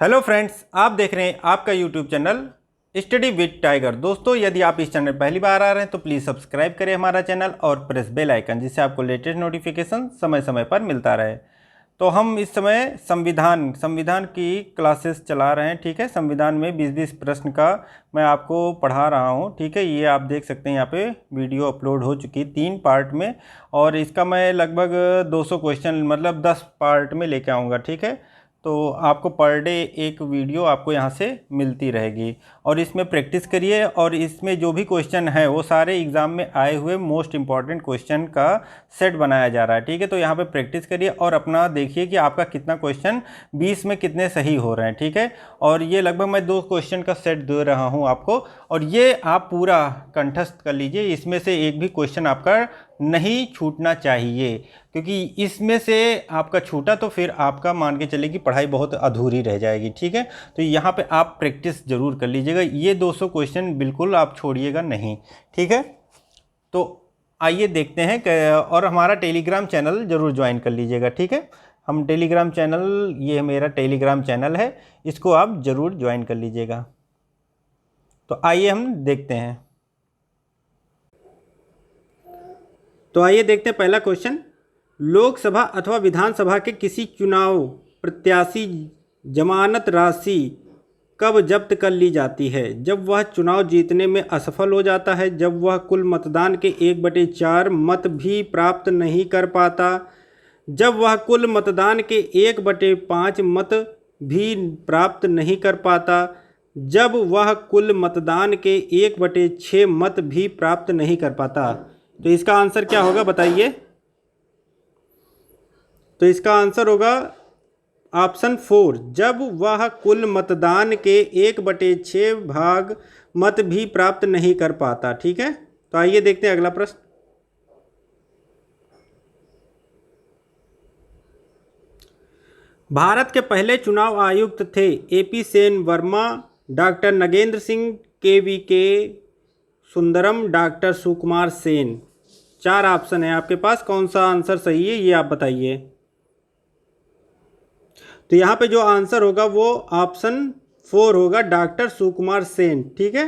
Hello friends, आप देख रहे हैं आपका YouTube channel study with tiger. दोस्तों, यदि आप इस चैनल पहली बार आ रहे हैं तो प्लीज़ सब्सक्राइब करें हमारा चैनल और प्रेस बेल आइकन, जिससे आपको लेटेस्ट नोटिफिकेशन समय समय पर मिलता रहे। तो हम इस समय संविधान की क्लासेस चला रहे हैं। ठीक है, संविधान में 20-20 प्रश्न का मैं आपको पढ़ा रहा हूँ। ठीक है, ये आप देख सकते हैं, यहाँ पे वीडियो अपलोड हो चुकी है 3 पार्ट में, और इसका मैं लगभग 200 क्वेश्चन मतलब 10 पार्ट में लेके आऊँगा। ठीक है, तो आपको पर डे एक वीडियो आपको यहाँ से मिलती रहेगी, और इसमें प्रैक्टिस करिए। और इसमें जो भी क्वेश्चन है वो सारे एग्ज़ाम में आए हुए मोस्ट इम्पॉर्टेंट क्वेश्चन का सेट बनाया जा रहा है। ठीक है, तो यहाँ पे प्रैक्टिस करिए और अपना देखिए कि आपका कितना क्वेश्चन 20 में कितने सही हो रहे हैं। ठीक है, और ये लगभग मैं 2 क्वेश्चन का सेट दे रहा हूँ आपको, और ये आप पूरा कंठस्थ कर लीजिए। इसमें से एक भी क्वेश्चन आपका नहीं छूटना चाहिए, क्योंकि इसमें से आपका छूटा तो फिर आपका मान के चले कि पढ़ाई बहुत अधूरी रह जाएगी। ठीक है, तो यहाँ पे आप प्रैक्टिस ज़रूर कर लीजिएगा। ये 200 क्वेश्चन बिल्कुल आप छोड़िएगा नहीं। ठीक है, तो आइए देखते हैं। और हमारा टेलीग्राम चैनल ज़रूर ज्वाइन कर लीजिएगा। ठीक है, हम टेलीग्राम चैनल, ये मेरा टेलीग्राम चैनल है, इसको आप ज़रूर ज्वाइन कर लीजिएगा। तो आइए हम देखते हैं। तो आइए देखते हैं पहला क्वेश्चन। लोकसभा अथवा विधानसभा के किसी चुनाव प्रत्याशी जमानत राशि कब जब्त कर ली जाती है? जब वह चुनाव जीतने में असफल हो जाता है, जब वह कुल मतदान के 1/4 मत भी प्राप्त नहीं कर पाता, जब वह कुल मतदान के 1/5 मत भी प्राप्त नहीं कर पाता, जब वह कुल मतदान के 1/6 मत भी प्राप्त नहीं कर पाता। तो इसका आंसर क्या होगा बताइए? तो इसका आंसर होगा ऑप्शन 4, जब वह कुल मतदान के 1/6 भाग मत भी प्राप्त नहीं कर पाता। ठीक है, तो आइए देखते हैं अगला प्रश्न। भारत के पहले चुनाव आयुक्त थे AP Sen Verma, doctor Nagendra Singh, KVK Sundaram, doctor Sukumar Sen. 4 option है आपके पास, कौन सा आंसर सही है ये आप बताइए। तो यहाँ पे जो आंसर होगा वो ऑप्शन 4 होगा, डॉक्टर सुकुमार सेन। ठीक है,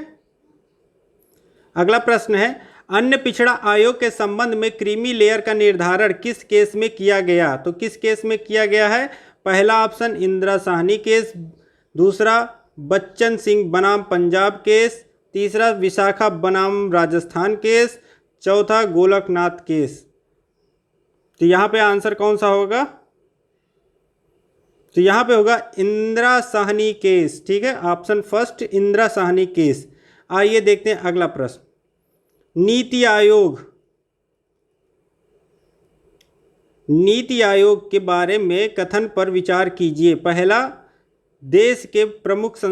अगला प्रश्न है, अन्य पिछड़ा आयोग के संबंध में क्रीमी लेयर का निर्धारण किस केस में किया गया? तो किस केस में किया गया है? पहला ऑप्शन इंदिरा साहनी केस, दूसरा बच्चन सिंह बनाम पंजाब केस, तीसरा विशाखा बनाम राजस्थान केस, चौथा गोलकनाथ केस। तो यहाँ पे आंसर कौन सा होगा? तो यहाँ पे होगा इंदिरा साहनी केस। ठीक है, option first Indira Sahni case. आइए देखते हैं अगला प्रश्न। नीति आयोग के बारे में कथन पर विचार कीजिए। पहला, देश के प्रमुख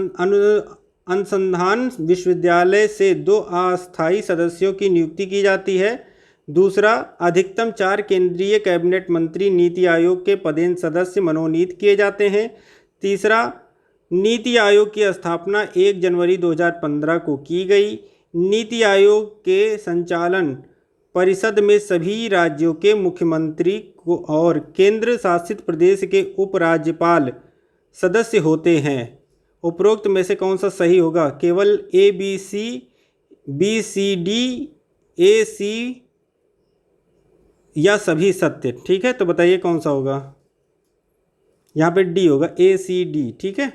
अनुसंधान विश्वविद्यालय से 2 अस्थायी सदस्यों की नियुक्ति की जाती है। दूसरा, अधिकतम 4 केंद्रीय कैबिनेट मंत्री नीति आयोग के पदेन सदस्य मनोनीत किए जाते हैं। तीसरा, नीति आयोग की स्थापना 1 जनवरी 2015 को की गई। नीति आयोग के संचालन परिषद में सभी राज्यों के मुख्यमंत्री को और केंद्र शासित प्रदेश के उपराज्यपाल सदस्य होते हैं। उपरोक्त में से कौन सा सही होगा? केवल ABC, BCD, AC या सभी सत्य? ठीक है, तो बताइए कौन सा होगा? यहाँ पे D होगा, ACD। ठीक है,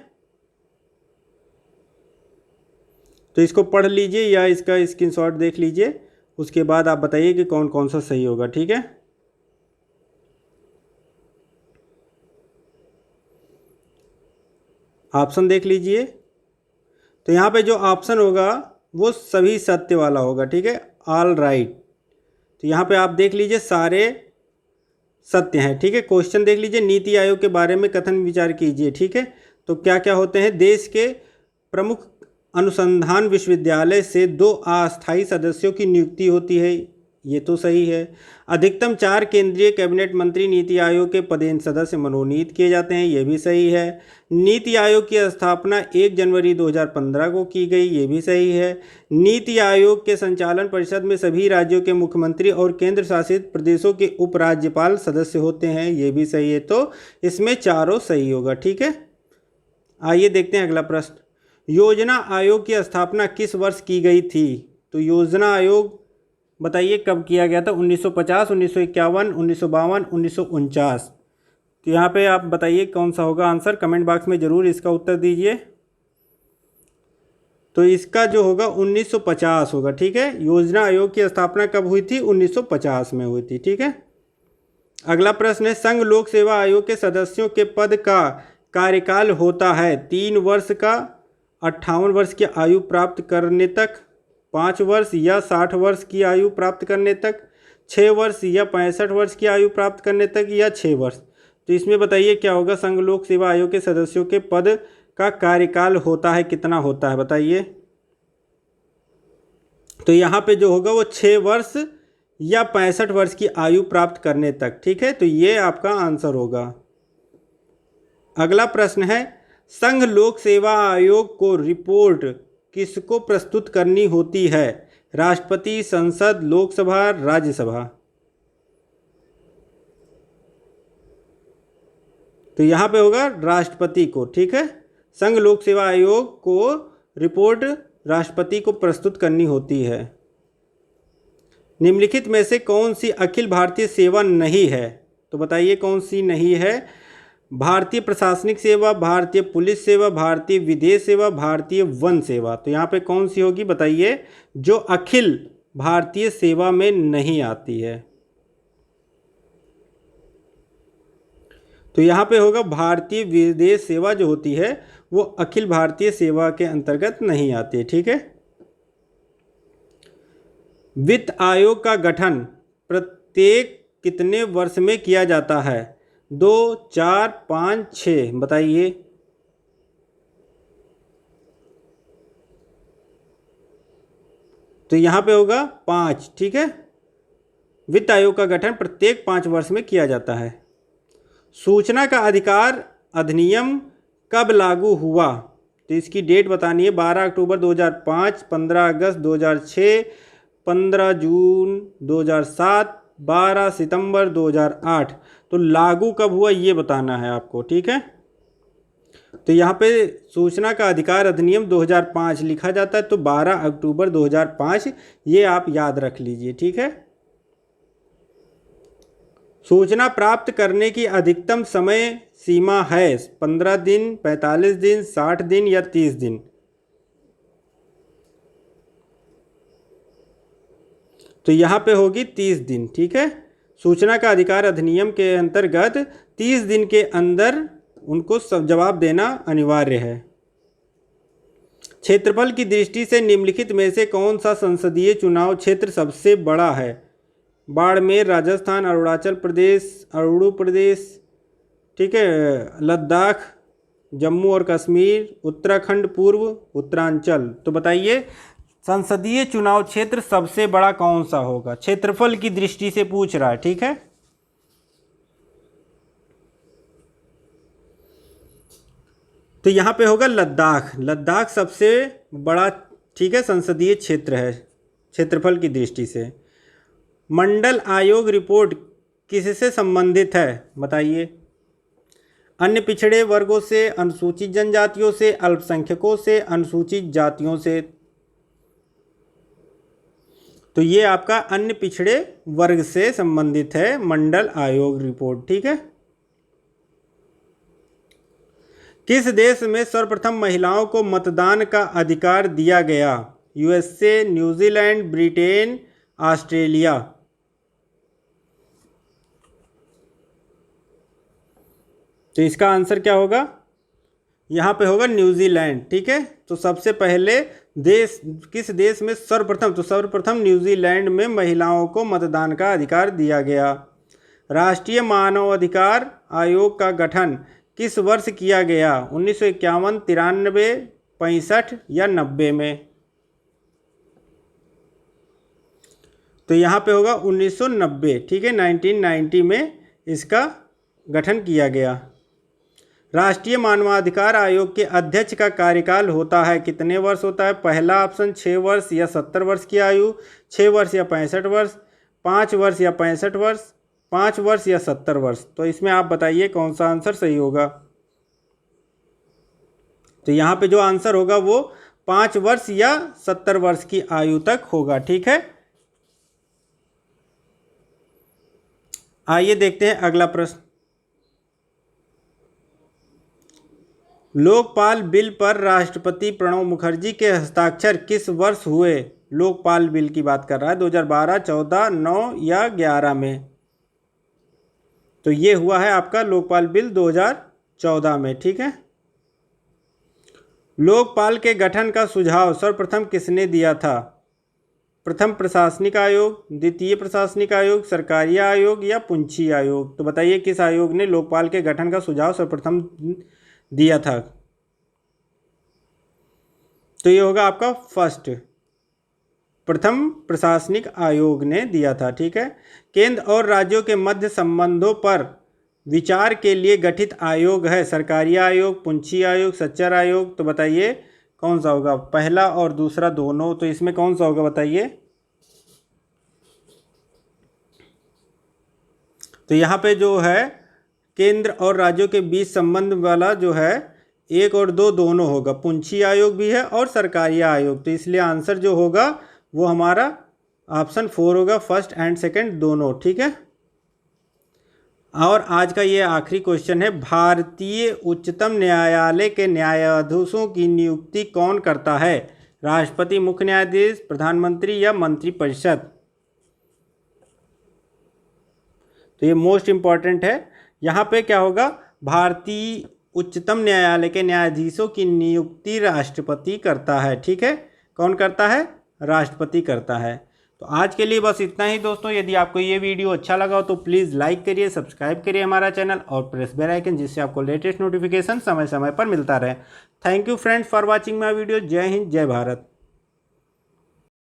तो इसको पढ़ लीजिए या इसका स्क्रीनशॉट देख लीजिए, उसके बाद आप बताइए कि कौन कौन सा सही होगा। ठीक है, ऑप्शन देख लीजिए। तो यहाँ पे जो ऑप्शन होगा वो सभी सत्य वाला होगा। ठीक है, ऑल राइट। तो यहाँ पे आप देख लीजिए सारे सत्य हैं। ठीक है, क्वेश्चन देख लीजिए, नीति आयोग के बारे में कथन विचार कीजिए। ठीक है, तो क्या क्या होते हैं? देश के प्रमुख अनुसंधान विश्वविद्यालय से 2 अस्थायी सदस्यों की नियुक्ति होती है, ये तो सही है। अधिकतम 4 केंद्रीय कैबिनेट मंत्री नीति आयोग के पदेन सदस्य मनोनीत किए जाते हैं, ये भी सही है। नीति आयोग की स्थापना 1 जनवरी 2015 को की गई, ये भी सही है। नीति आयोग के संचालन परिषद में सभी राज्यों के मुख्यमंत्री और केंद्र शासित प्रदेशों के उपराज्यपाल सदस्य होते हैं, ये भी सही है। तो इसमें चारों सही होगा। ठीक है, आइए देखते हैं अगला प्रश्न। योजना आयोग की स्थापना किस वर्ष की गई थी? तो योजना आयोग बताइए कब किया गया था? 1950, 1951, 1952, 1949। तो यहाँ पे आप बताइए कौन सा होगा आंसर, कमेंट बॉक्स में ज़रूर इसका उत्तर दीजिए। तो इसका जो होगा 1950 होगा। ठीक है, योजना आयोग की स्थापना कब हुई थी? 1950 में हुई थी। ठीक है, अगला प्रश्न है, संघ लोक सेवा आयोग के सदस्यों के पद का कार्यकाल होता है 3 वर्ष का, 58 वर्ष की आयु प्राप्त करने तक, 5 वर्ष या 60 वर्ष की आयु प्राप्त करने तक, 6 वर्ष या 65 वर्ष की आयु प्राप्त करने तक, या 6 वर्ष। तो इसमें बताइए क्या होगा? संघ लोक सेवा आयोग के सदस्यों के पद का कार्यकाल होता है कितना होता है बताइए? तो यहाँ पे जो होगा वो 6 वर्ष या 65 वर्ष की आयु प्राप्त करने तक। ठीक है, तो ये आपका आंसर होगा। अगला प्रश्न है, संघ लोक सेवा आयोग को रिपोर्ट किसको प्रस्तुत करनी होती है? राष्ट्रपति, संसद, लोकसभा, राज्यसभा। तो यहाँ पे होगा राष्ट्रपति को। ठीक है, संघ लोक सेवा आयोग को रिपोर्ट राष्ट्रपति को प्रस्तुत करनी होती है। निम्नलिखित में से कौन सी अखिल भारतीय सेवा नहीं है? तो बताइए कौन सी नहीं है? भारतीय प्रशासनिक सेवा, भारतीय पुलिस सेवा, भारतीय विदेश सेवा, भारतीय वन सेवा। तो यहाँ पे कौन सी होगी बताइए जो अखिल भारतीय सेवा में नहीं आती है? तो यहाँ पे होगा भारतीय विदेश सेवा जो होती है वो अखिल भारतीय सेवा के अंतर्गत नहीं आती है। ठीक है, वित्त आयोग का गठन प्रत्येक कितने वर्ष में किया जाता है? 2, 4, 5, 6 बताइए। तो यहाँ पे होगा 5। ठीक है, वित्त आयोग का गठन प्रत्येक 5 वर्ष में किया जाता है। सूचना का अधिकार अधिनियम कब लागू हुआ? तो इसकी डेट बतानी है। 12 अक्टूबर 2005, 15 अगस्त 2006, 15 जून 2007, 12 सितंबर 2008। तो लागू कब हुआ ये बताना है आपको। ठीक है, तो यहाँ पे सूचना का अधिकार अधिनियम 2005 लिखा जाता है, तो 12 अक्टूबर 2005 ये आप याद रख लीजिए। ठीक है, सूचना प्राप्त करने की अधिकतम समय सीमा है 15 दिन, 45 दिन, 60 दिन या 30 दिन। तो यहाँ पे होगी 30 दिन। ठीक है, सूचना का अधिकार अधिनियम के अंतर्गत 30 दिन के अंदर उनको सब जवाब देना अनिवार्य है। क्षेत्रफल की दृष्टि से निम्नलिखित में से कौन सा संसदीय चुनाव क्षेत्र सबसे बड़ा है? बाड़मेर राजस्थान, अरुणाचल प्रदेश, अरुणु प्रदेश, ठीक है, लद्दाख, जम्मू और कश्मीर, उत्तराखंड, पूर्व उत्तरांचल। तो बताइए संसदीय चुनाव क्षेत्र सबसे बड़ा कौन सा होगा? क्षेत्रफल की दृष्टि से पूछ रहा है। ठीक है, तो यहाँ पे होगा लद्दाख। लद्दाख सबसे बड़ा, ठीक है, संसदीय क्षेत्र है क्षेत्रफल की दृष्टि से। मंडल आयोग रिपोर्ट किससे संबंधित है बताइए? अन्य पिछड़े वर्गों से, अनुसूचित जनजातियों से, अल्पसंख्यकों से, अनुसूचित जातियों से। तो ये आपका अन्य पिछड़े वर्ग से संबंधित है मंडल आयोग रिपोर्ट। ठीक है, किस देश में सर्वप्रथम महिलाओं को मतदान का अधिकार दिया गया? USA, New Zealand, Britain, Australia. तो इसका आंसर क्या होगा? यहाँ पे होगा न्यूजीलैंड। ठीक है, तो सबसे पहले देश किस देश में सर्वप्रथम? तो सर्वप्रथम न्यूजीलैंड में महिलाओं को मतदान का अधिकार दिया गया। राष्ट्रीय मानव अधिकार आयोग का गठन किस वर्ष किया गया? 1951, 93, 65 या 90 में? तो यहाँ पे होगा 1990। ठीक है, 1990 में इसका गठन किया गया। राष्ट्रीय मानवाधिकार आयोग के अध्यक्ष का कार्यकाल होता है कितने वर्ष होता है? पहला ऑप्शन 6 वर्ष या 70 वर्ष की आयु, 6 वर्ष या 65 वर्ष, 5 वर्ष या 65 वर्ष, 5 वर्ष या 70 वर्ष। तो इसमें आप बताइए कौन सा आंसर सही होगा? तो यहाँ पे जो आंसर होगा वो 5 वर्ष या 70 वर्ष की आयु तक होगा। ठीक है, आइए देखते हैं अगला प्रश्न। लोकपाल बिल पर राष्ट्रपति प्रणब मुखर्जी के हस्ताक्षर किस वर्ष हुए? लोकपाल बिल की बात कर रहा है, 2012, 14, 9 या 11 में। तो ये हुआ है आपका लोकपाल बिल 2014 में। ठीक है, लोकपाल के गठन का सुझाव सर्वप्रथम किसने दिया था? प्रथम प्रशासनिक आयोग, द्वितीय प्रशासनिक आयोग, सरकारी आयोग या पुंछी आयोग? तो बताइए किस आयोग ने लोकपाल के गठन का सुझाव सर्वप्रथम दिया था? तो ये होगा आपका फर्स्ट, प्रथम प्रशासनिक आयोग ने दिया था। ठीक है, केंद्र और राज्यों के मध्य संबंधों पर विचार के लिए गठित आयोग है सरकारी आयोग, पुंछी आयोग, सच्चर आयोग? तो बताइए कौन सा होगा? पहला और दूसरा दोनों, तो इसमें कौन सा होगा बताइए? तो यहाँ पे जो है केंद्र और राज्यों के बीच संबंध वाला जो है 1 और 2 दोनों होगा, पुंछी आयोग भी है और सरकारी आयोग। तो इसलिए आंसर जो होगा वो हमारा ऑप्शन 4 होगा, फर्स्ट एंड सेकंड दोनों। ठीक है, और आज का ये आखिरी क्वेश्चन है, भारतीय उच्चतम न्यायालय के न्यायाधीशों की नियुक्ति कौन करता है? राष्ट्रपति, मुख्य न्यायाधीश, प्रधानमंत्री या मंत्रिपरिषद? तो ये मोस्ट इम्पॉर्टेंट है। यहाँ पे क्या होगा? भारतीय उच्चतम न्यायालय के न्यायाधीशों की नियुक्ति राष्ट्रपति करता है। ठीक है, कौन करता है? राष्ट्रपति करता है। तो आज के लिए बस इतना ही दोस्तों। यदि आपको ये वीडियो अच्छा लगा हो तो प्लीज़ लाइक करिए, सब्सक्राइब करिए हमारा चैनल और प्रेस बेल आइकन, जिससे आपको लेटेस्ट नोटिफिकेशन समय समय पर मिलता रहे। Thank you friends for watching my video. जय हिंद, जय भारत।